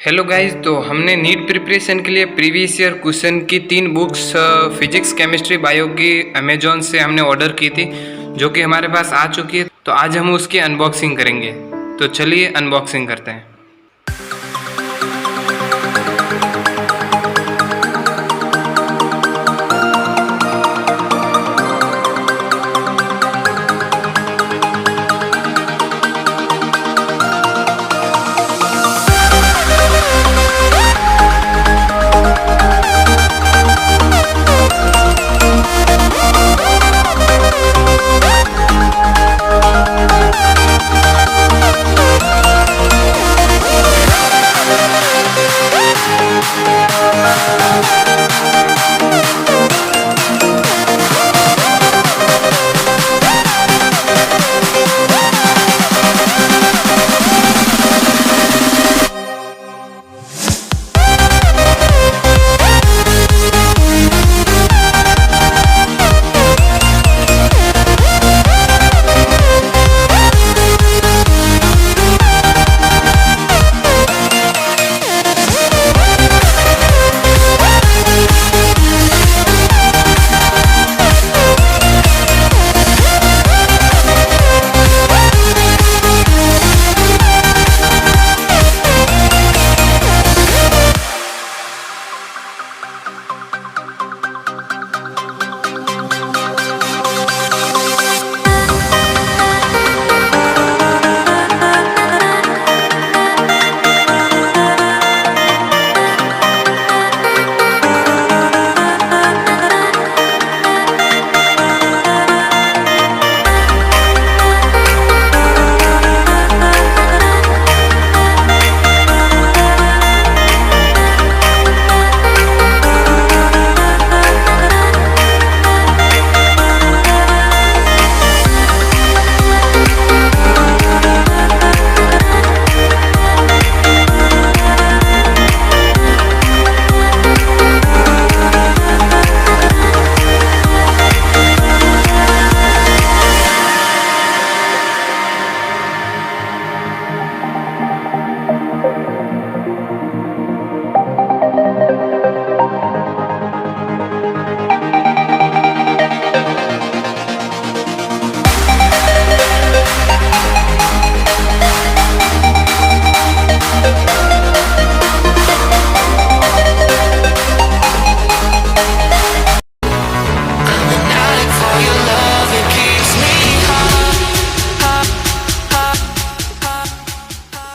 Hello guys, तो हमने NEET preparation के लिए प्रीवियस ईयर क्वेश्चन की 3 बुक्स फिजिक्स, केमिस्ट्री, बायो की अमेजोन से हमने ऑर्डर की थी, जो कि हमारे पास आ चुकी है। तो आज हम उसकी अनबॉक्सिंग करेंगे। तो चलिए अनबॉक्सिंग करते हैं।